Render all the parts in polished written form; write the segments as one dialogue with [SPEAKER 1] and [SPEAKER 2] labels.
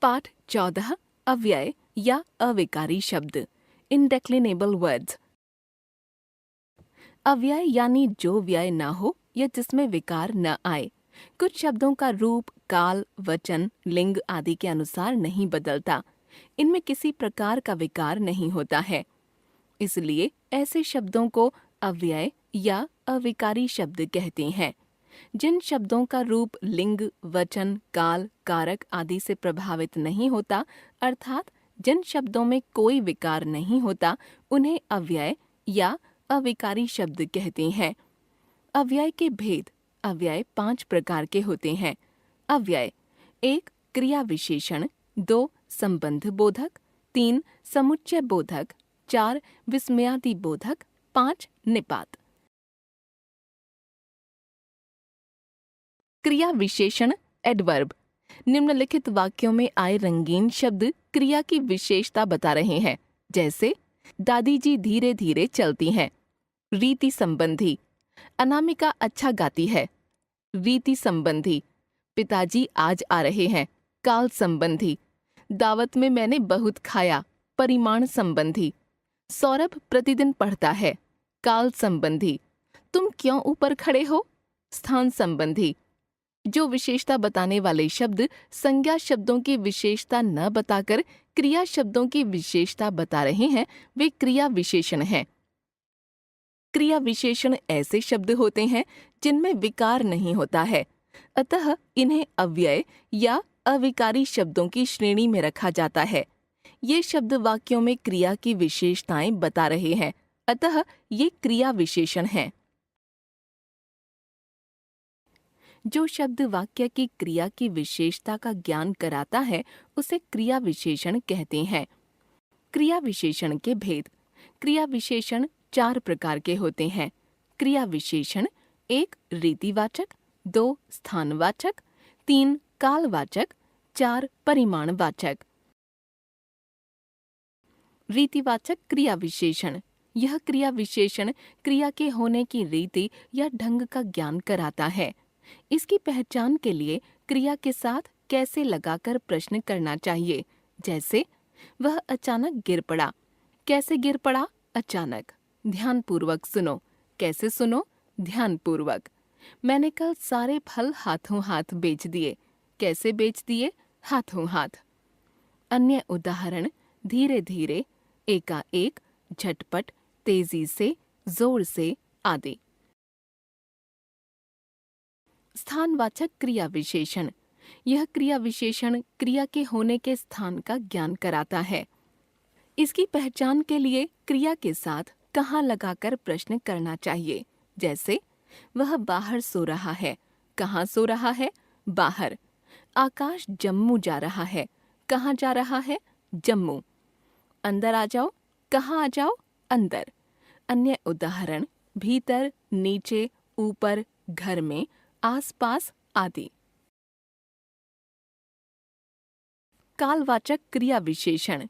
[SPEAKER 1] पाठ 14 अव्यय या अविकारी शब्द इनडेक्लिनेबल वर्ड्स। अव्यय यानी जो व्यय न हो या जिसमें विकार न आए। कुछ शब्दों का रूप, काल, वचन, लिंग आदि के अनुसार नहीं बदलता। इनमें किसी प्रकार का विकार नहीं होता है, इसलिए ऐसे शब्दों को अव्यय या अविकारी शब्द कहते हैं। जिन शब्दों का रूप लिंग, वचन, काल, कारक आदि से प्रभावित नहीं होता, अर्थात जिन शब्दों में कोई विकार नहीं होता, उन्हें अव्यय या अविकारी शब्द कहते हैं। अव्यय के भेद। अव्यय 5 प्रकार के होते हैं। अव्यय 1 क्रिया विशेषण, 2 संबंध बोधक, 3 समुच्चय बोधक, 4 विस्मयादि बोधक, 5 निपात। क्रिया विशेषण एडवर्ब। निम्नलिखित वाक्यों में आए रंगीन शब्द क्रिया की विशेषता बता रहे हैं, जैसे दादी जी धीरे धीरे चलती हैं। रीति संबंधी, अनामिका अच्छा गाती है। रीति संबंधी, पिताजी आज आ रहे हैं। काल संबंधी, दावत में मैंने बहुत खाया। परिमाण संबंधी, सौरभ प्रतिदिन पढ़ता है। काल संबंधी, तुम क्यों ऊपर खड़े हो। स्थान संबंधी, जो विशेषता बताने वाले शब्द संज्ञा शब्दों की विशेषता न बताकर क्रिया शब्दों की विशेषता बता रहे हैं, वे क्रिया विशेषण हैं। क्रिया विशेषण ऐसे शब्द होते हैं जिनमें विकार नहीं होता है, अतः इन्हें अव्यय या अविकारी शब्दों की श्रेणी में रखा जाता है। ये शब्द वाक्यों में क्रिया की विशेषताएं बता रहे हैं, अतः ये क्रिया विशेषण हैं। जो शब्द वाक्य की क्रिया की विशेषता का ज्ञान कराता है, उसे क्रिया विशेषण कहते हैं। क्रिया विशेषण के भेद। क्रिया विशेषण 4 प्रकार के होते हैं। क्रिया विशेषण 1 रीतिवाचक, 2 स्थानवाचक, 3 कालवाचक, 4 परिमाणवाचक। रीतिवाचक क्रिया विशेषण। यह क्रिया विशेषण क्रिया के होने की रीति या ढंग का ज्ञान कराता है। इसकी पहचान के लिए क्रिया के साथ कैसे लगाकर प्रश्न करना चाहिए, जैसे वह अचानक गिर पड़ा। कैसे गिर पड़ा? अचानक। ध्यानपूर्वक सुनो। कैसे सुनो? ध्यानपूर्वक। मैंने कल सारे फल हाथों हाथ बेच दिए। कैसे बेच दिए? हाथों हाथ। अन्य उदाहरण धीरे धीरे, एकाएक, झटपट, तेजी से, जोर से आदि। स्थानवाचक क्रिया विशेषण। यह क्रिया विशेषण क्रिया के होने के स्थान का ज्ञान कराता है। इसकी पहचान के लिए क्रिया के साथ कहाँ लगाकर प्रश्न करना चाहिए, जैसे वह बाहर सो रहा है। कहाँ सो रहा है? बाहर। आकाश जम्मू जा रहा है। कहाँ जा रहा है? जम्मू। अंदर आ जाओ। कहाँ आ जाओ? अंदर। अन्य उदाहरण भीतर, नीचे, ऊपर, घर में, आसपास आदि। कालवाचक क्रिया विशेषण।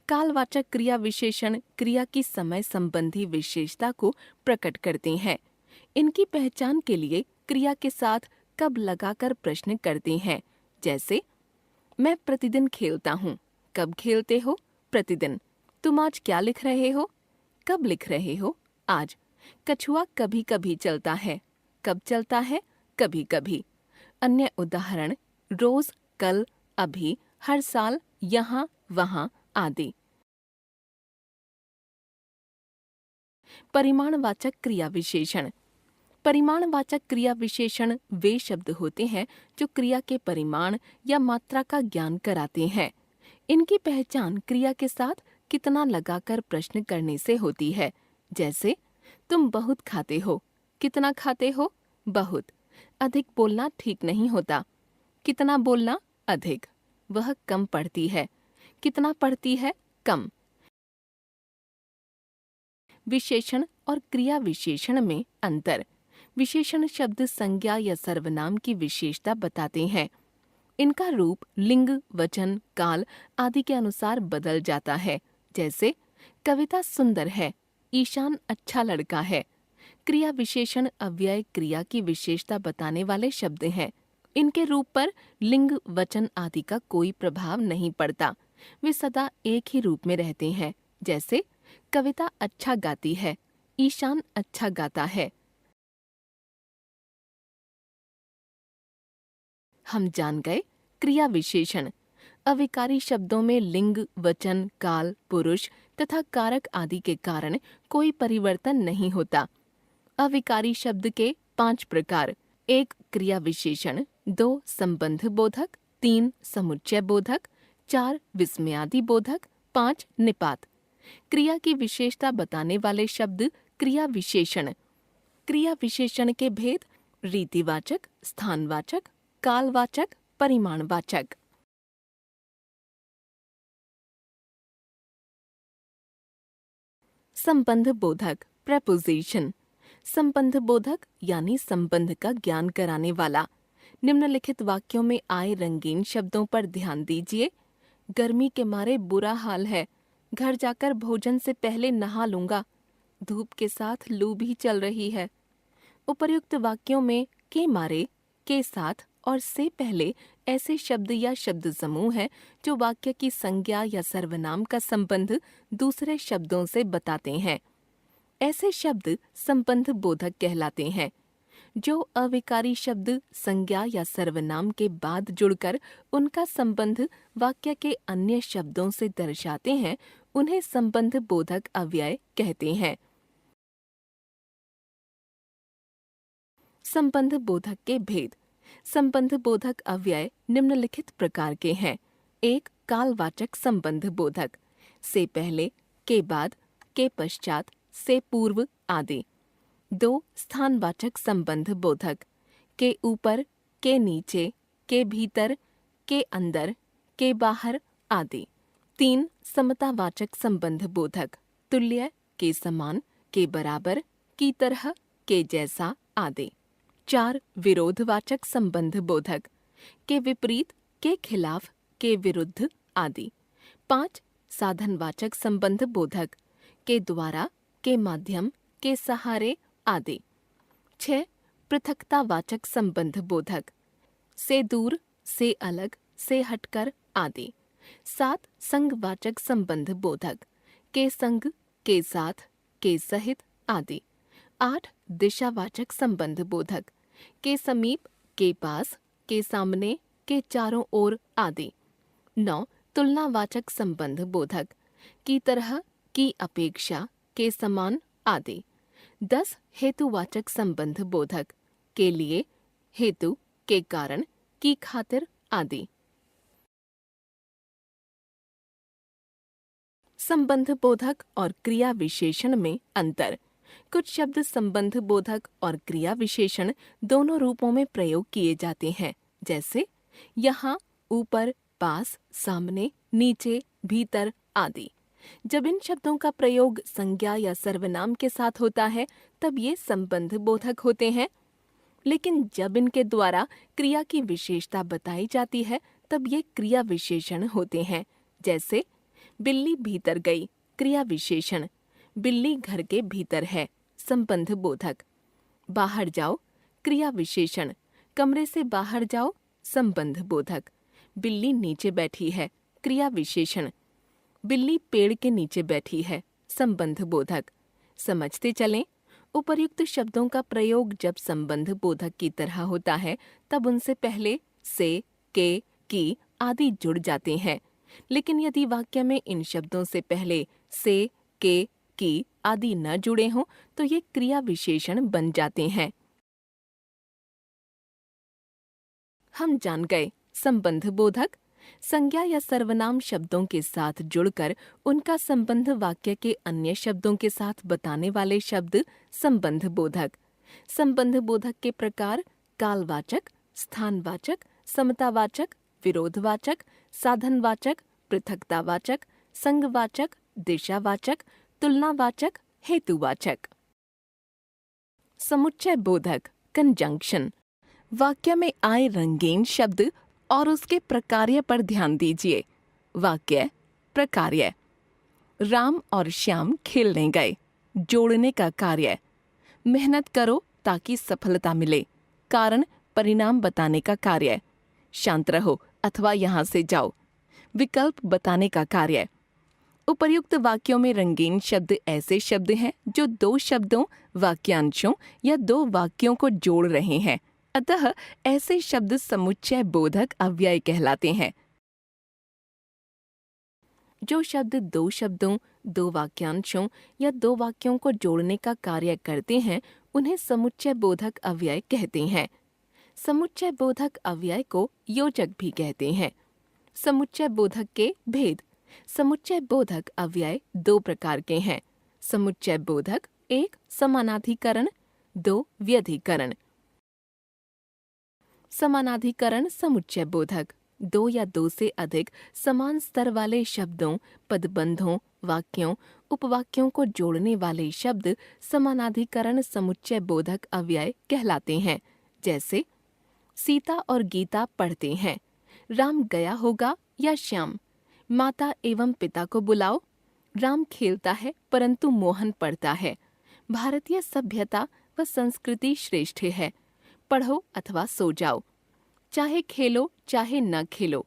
[SPEAKER 1] कालवाचक क्रिया विशेषण क्रिया की समय संबंधी विशेषता को प्रकट करते हैं। इनकी पहचान के लिए क्रिया के साथ कब लगाकर प्रश्न करते हैं, जैसे मैं प्रतिदिन खेलता हूँ। कब खेलते हो? प्रतिदिन। तुम आज क्या लिख रहे हो? कब लिख रहे हो? आज। कछुआ कभी कभी चलता है। कब चलता है? कभी कभी। अन्य उदाहरण रोज, कल, अभी, हर साल, यहाँ, वहाँ आदि। परिमाणवाचक क्रिया विशेषण। परिमाणवाचक क्रिया विशेषण वे शब्द होते हैं जो क्रिया के परिमाण या मात्रा का ज्ञान कराते हैं। इनकी पहचान क्रिया के साथ कितना लगाकर प्रश्न करने से होती है, जैसे तुम बहुत खाते हो। कितना खाते हो? बहुत। अधिक बोलना ठीक नहीं होता। कितना बोलना? अधिक। वह कम पढ़ती है। कितना पढ़ती है? कम। विशेषण और क्रिया विशेषण में अंतर। विशेषण शब्द संज्ञा या सर्वनाम की विशेषता बताते हैं। इनका रूप लिंग, वचन, काल आदि के अनुसार बदल जाता है, जैसे कविता सुंदर है। ईशान अच्छा लड़का है। क्रिया विशेषण अव्यय क्रिया की विशेषता बताने वाले शब्द हैं। इनके रूप पर लिंग, वचन आदि का कोई प्रभाव नहीं पड़ता। वे सदा एक ही रूप में रहते हैं। जैसे कविता अच्छा गाती है, ईशान अच्छा गाता है। हम जान गए क्रिया विशेषण। अविकारी शब्दों में लिंग, वचन, काल, पुरुष तथा कारक आदि के कारण कोई परिवर्तन नहीं होता। अविकारी शब्द के 5 प्रकार: 1 क्रिया विशेषण, 2 संबंध बोधक, 3 समुच्चय बोधक, 4 विस्मयादि बोधक, 5 निपात। क्रिया की विशेषता बताने वाले शब्द क्रिया विशेषण। क्रिया विशेषण के भेद: रीतिवाचक, स्थानवाचक, कालवाचक, परिमाणवाचक। संबंध बोधक, प्रेपोजिशन। संबंध बोधक यानी संबंध का ज्ञान कराने वाला। निम्नलिखित वाक्यों में आए रंगीन शब्दों पर ध्यान दीजिए। गर्मी के मारे बुरा हाल है, घर जाकर भोजन से पहले नहा लूंगा, धूप के साथ लू भी चल रही है। उपर्युक्त वाक्यों में के मारे, के साथ और से पहले ऐसे शब्द या शब्द समूह हैं जो वाक्य की संज्ञा या सर्वनाम का संबंध दूसरे शब्दों से बताते हैं। ऐसे शब्द संबंध बोधक कहलाते हैं। जो अविकारी शब्द संज्ञा या सर्वनाम के बाद जुड़कर उनका संबंध वाक्य के अन्य शब्दों से दर्शाते हैं, उन्हें संबंध बोधक अव्यय कहते हैं। संबंध बोधक के भेद। संबंध बोधक अव्यय निम्नलिखित प्रकार के हैं। 1 कालवाचक संबंध बोधक, से पहले, के बाद, के पश्चात, से पूर्व आदि। 2 स्थानवाचक संबंध बोधक, के ऊपर, के नीचे, के भीतर, के अंदर, के बाहर आदि। 3 समतावाचक संबंध बोधक, तुल्य, के समान, के बराबर, की तरह, के जैसा आदि। 4 विरोधवाचक संबंध बोधक, के विपरीत, के खिलाफ, के विरुद्ध आदि। 5 साधनवाचक संबंध बोधक, के द्वारा, के माध्यम, के सहारे आदि। 6 पृथकतावाचक संबंध बोधक, से दूर, से अलग, से हटकर आदि। 7 संगवाचक संबंध बोधक, के संग, के साथ, के सहित आदि। 8 दिशावाचक संबंध बोधक, के समीप, के पास, के सामने, के चारों ओर आदि। 9 तुलनावाचक संबंध बोधक, की तरह, की अपेक्षा, के समान आदि। 10 हेतुवाचक संबंध बोधक, के लिए, हेतु, के कारण, की खातिर आदि। संबंध बोधक और क्रिया विशेषण में अंतर। कुछ शब्द संबंध बोधक और क्रिया विशेषण दोनों रूपों में प्रयोग किए जाते हैं। जैसे यहाँ, ऊपर, पास, सामने, नीचे, भीतर आदि। जब इन शब्दों का प्रयोग संज्ञा या सर्वनाम के साथ होता है तब ये संबंध बोधक होते हैं, लेकिन जब इनके द्वारा क्रिया की विशेषता बताई जाती है तब ये क्रिया विशेषण होते हैं। जैसे बिल्ली भीतर गई, क्रिया विशेषण, बिल्ली घर के भीतर है, संबंध बोधक। बाहर जाओ, क्रिया विशेषण, कमरे से बाहर जाओ, संबंध बोधक। बिल्ली नीचे बैठी है, क्रिया विशेषण, बिल्ली पेड़ के नीचे बैठी है, संबंध बोधक। समझते चलें, उपर्युक्त शब्दों का प्रयोग जब संबंध बोधक की तरह होता है तब उनसे पहले से, के, की आदि जुड़ जाते हैं, लेकिन यदि वाक्य में इन शब्दों से पहले से, के, की आदि न जुड़े हों तो ये क्रिया विशेषण बन जाते हैं। हम जान गए संबंध बोधक। संज्ञा या सर्वनाम शब्दों के साथ जुड़कर उनका संबंध वाक्य के अन्य शब्दों के साथ बताने वाले शब्द संबंध बोधक। संबंध बोधक के प्रकार कालवाचक, स्थानवाचक, समतावाचक, विरोधवाचक, साधनवाचक, पृथकतावाचक, संगवाचक, दिशावाचक, तुलनावाचक, हेतुवाचक। समुच्चय बोधक, कंजंक्शन। वाक्य में आए रंगीन शब्द और उसके प्रकार्य पर ध्यान दीजिए। वाक्य प्रकार्य: राम और श्याम खेलने गए, जोड़ने का कार्य। मेहनत करो ताकि सफलता मिले, कारण परिणाम बताने का कार्य। शांत रहो अथवा यहाँ से जाओ, विकल्प बताने का कार्य। उपर्युक्त वाक्यों में रंगीन शब्द ऐसे शब्द हैं जो दो शब्दों, वाक्यांशों या दो वाक्यों को जोड़ रहे हैं, अतः ऐसे शब्द समुच्चय बोधक अव्यय कहलाते हैं। जो शब्द दो शब्दों, दो वाक्यांशों या दो वाक्यों को जोड़ने का कार्य करते हैं उन्हें समुच्चय बोधक अव्यय कहते हैं। समुच्चय बोधक अव्यय को योजक भी कहते हैं। समुच्चय बोधक के भेद। समुच्चय बोधक अव्यय दो प्रकार के हैं। समुच्चय बोधक, एक समानाधिकरण, दो व्यधिकरण। समानाधिकरण समुच्चय बोधक दो या दो से अधिक समान स्तर वाले शब्दों, पदबंधों, वाक्यों, उपवाक्यों को जोड़ने वाले शब्द समानाधिकरण समुच्चय बोधक अव्यय कहलाते हैं। जैसे सीता और गीता पढ़ते हैं, राम गया होगा या श्याम। माता एवं पिता को बुलाओ, राम खेलता है परंतु मोहन पढ़ता है। भारतीय सभ्यता व संस्कृति श्रेष्ठ है, पढ़ो अथवा सो जाओ। चाहे खेलो चाहे न खेलो,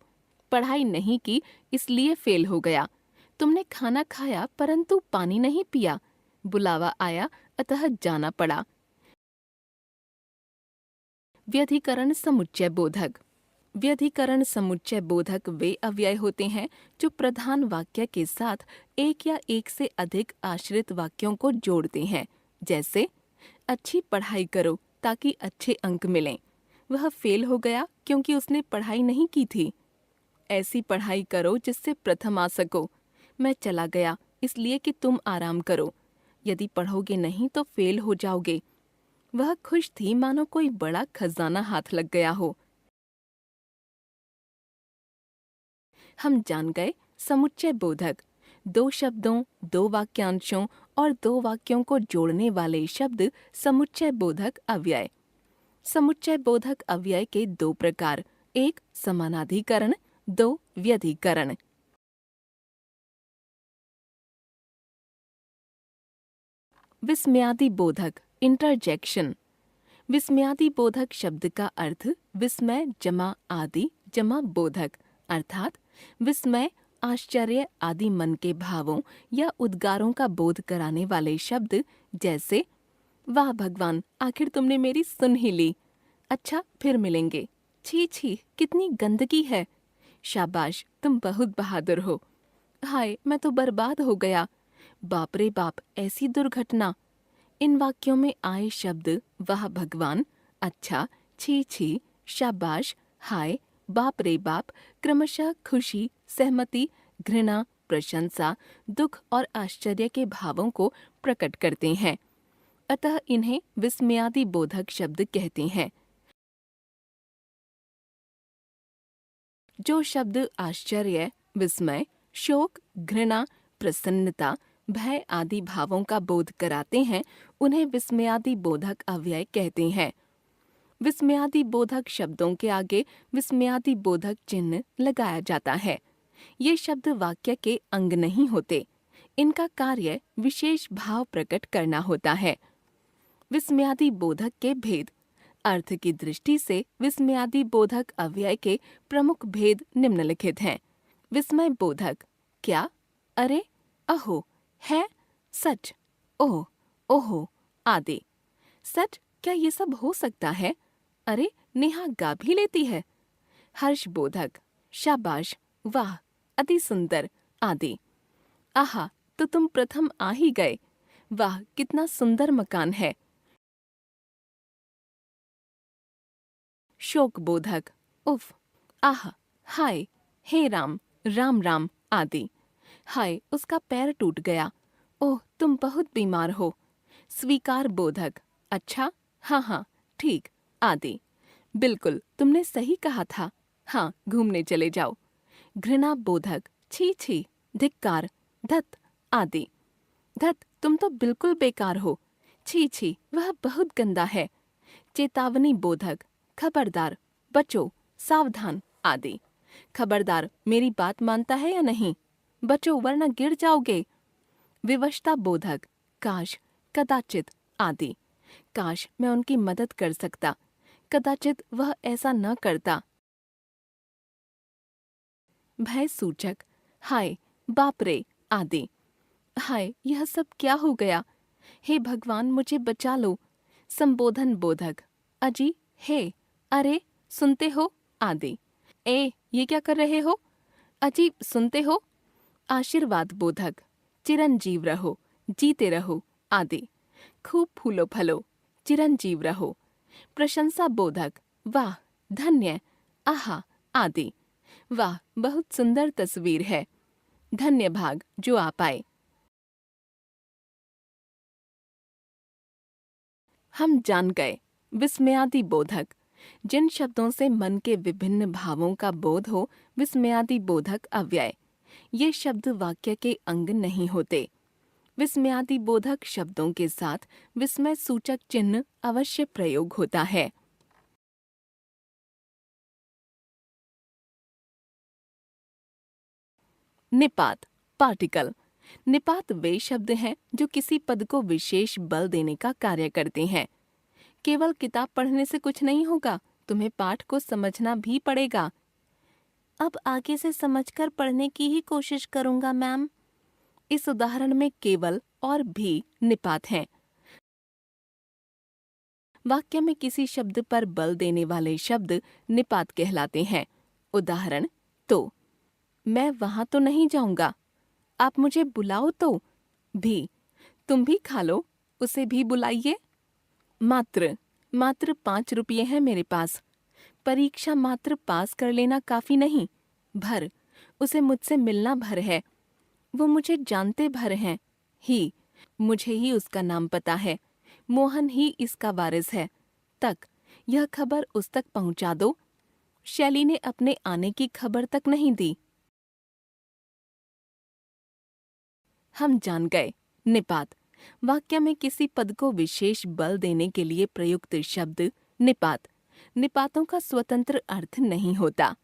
[SPEAKER 1] पढ़ाई नहीं की इसलिए फेल हो गया। तुमने खाना खाया परंतु पानी नहीं पिया, बुलावा आया अतः जाना पड़ा। व्यधिकरण समुच्चय बोधक। व्यधिकरण समुच्चय बोधक वे अव्यय होते हैं जो प्रधान वाक्य के साथ एक या एक से अधिक आश्रित वाक्यों को जोड़ते हैं। जैसे अच्छी पढ़ाई करो ताकि अच्छे अंक मिलें, वह फेल हो गया क्योंकि उसने पढ़ाई नहीं की थी। ऐसी पढ़ाई करो जिससे प्रथम आ सको, मैं चला गया इसलिए कि तुम आराम करो, यदि पढ़ोगे नहीं तो फेल हो जाओगे। वह खुश थी मानो कोई बड़ा खजाना हाथ लग गया हो। हम जान गए समुच्चय बोधक दो शब्दों, दो वाक्यांशों और दो वाक्यों को जोड़ने वाले शब्द समुच्चय बोधक अव्यय। समुच्चय बोधक अव्यय के दो प्रकार, एक समानाधिकरण, दो व्यधिकरण। विस्मयादि बोधक इंटरजेक्शन। विस्मयादि बोधक शब्द का अर्थ विस्मय जमा आदि जमा बोधक, अर्थात विस्मय, आश्चर्य आदि मन के भावों या उद्गारों का बोध कराने वाले शब्द। जैसे वाह भगवान, आखिर तुमने मेरी सुन ही ली। अच्छा फिर मिलेंगे। छी छी कितनी गंदगी है। शाबाश तुम बहुत बहादुर हो। हाय मैं तो बर्बाद हो गया। बाप रे बाप ऐसी दुर्घटना। इन वाक्यों में आए शब्द वाह भगवान, अच्छा, छी छी, शाबाश, हाय, बाप रे बाप क्रमशः खुशी, सहमति, घृणा, प्रशंसा, दुख और आश्चर्य के भावों को प्रकट करते हैं, अतः इन्हें विस्मयादि बोधक शब्द कहते हैं। जो शब्द आश्चर्य, विस्मय, शोक, घृणा, प्रसन्नता, भय आदि भावों का बोध कराते हैं उन्हें विस्मयादि बोधक अव्यय कहते हैं। विस्मयादि बोधक शब्दों के आगे विस्मयादि बोधक चिन्ह लगाया जाता है। ये शब्द वाक्य के अंग नहीं होते, इनका कार्य विशेष भाव प्रकट करना होता है। विस्मयादि बोधक के भेद। अर्थ की दृष्टि से विस्मयादि बोधक अव्यय के प्रमुख भेद निम्नलिखित हैं। विस्मय बोधक क्या, अरे, अहो, है, सच, ओह, ओहो आदि। सच, क्या ये सब हो सकता है? अरे नेहा गा भी लेती है। हर्ष बोधक शाबाश, वाह, अति सुंदर आदि। आहा, तो तुम प्रथम आ ही गए। वाह कितना सुंदर मकान है। शोक बोधक उफ, आह, हाय, हे राम, राम राम आदि। हाय उसका पैर टूट गया। ओह तुम बहुत बीमार हो। स्वीकार बोधक अच्छा, हाँ हाँ, ठीक आदि। बिल्कुल तुमने सही कहा था। हाँ घूमने चले जाओ। घृणा बोधक छी छी, धिक्कार, धत आदि। धत तुम तो बिल्कुल बेकार हो। छी छी वह बहुत गंदा है। चेतावनी बोधक खबरदार, बचो, सावधान आदि। खबरदार मेरी बात मानता है या नहीं, बचो वरना गिर जाओगे। विवशता बोधक काश, कदाचित आदि। काश मैं उनकी मदद कर सकता, कदाचित वह ऐसा न करता। भय सूचक हाय, बाप रे आदि। हाय, यह सब क्या हो गया? हे भगवान, मुझे बचा लो। संबोधन बोधक अजी, हे, अरे, सुनते हो आदि। ये क्या कर रहे हो? अजी, सुनते हो? आशीर्वाद बोधक चिरंजीव रहो, जीते रहो आदि। खूब फूलो फलो, चिरंजीव रहो। प्रशंसा बोधक वाह, धन्य, आहा आदि। वाह, बहुत सुंदर तस्वीर है। धन्य भाग जो आप आए। हम जान गए। विस्मयादि बोधक जिन शब्दों से मन के विभिन्न भावों का बोध हो, विस्मयादि बोधक अव्यय। ये शब्द वाक्य के अंग नहीं होते। विस्मयादि बोधक शब्दों के साथ विस्मय सूचक चिन्ह अवश्य प्रयोग होता है। निपात पार्टिकल। निपात वे शब्द हैं जो किसी पद को विशेष बल देने का कार्य करते हैं। केवल किताब पढ़ने से कुछ नहीं होगा, तुम्हें पाठ को समझना भी पड़ेगा। अब आगे से समझकर पढ़ने की ही कोशिश करूंगा मैम। इस उदाहरण में केवल और भी निपात हैं। वाक्य में किसी शब्द पर बल देने वाले शब्द निपात कहलाते हैं। उदाहरण तो, मैं वहां तो नहीं जाऊंगा, आप मुझे बुलाओ तो। भी, तुम भी खा लो, उसे भी बुलाइए। मात्र, मात्र 5 रुपये हैं मेरे पास। परीक्षा मात्र पास कर लेना काफी नहीं। भर, उसे मुझसे मिलना भर है। वो मुझे जानते भर हैं। ही, मुझे ही उसका नाम पता है। मोहन ही इसका वारिस है। तक, यह खबर उस तक पहुंचा दो। शैली ने अपने आने की खबर तक नहीं दी। हम जान गए। निपात वाक्य में किसी पद को विशेष बल देने के लिए प्रयुक्त शब्द निपात। निपातों का स्वतंत्र अर्थ नहीं होता।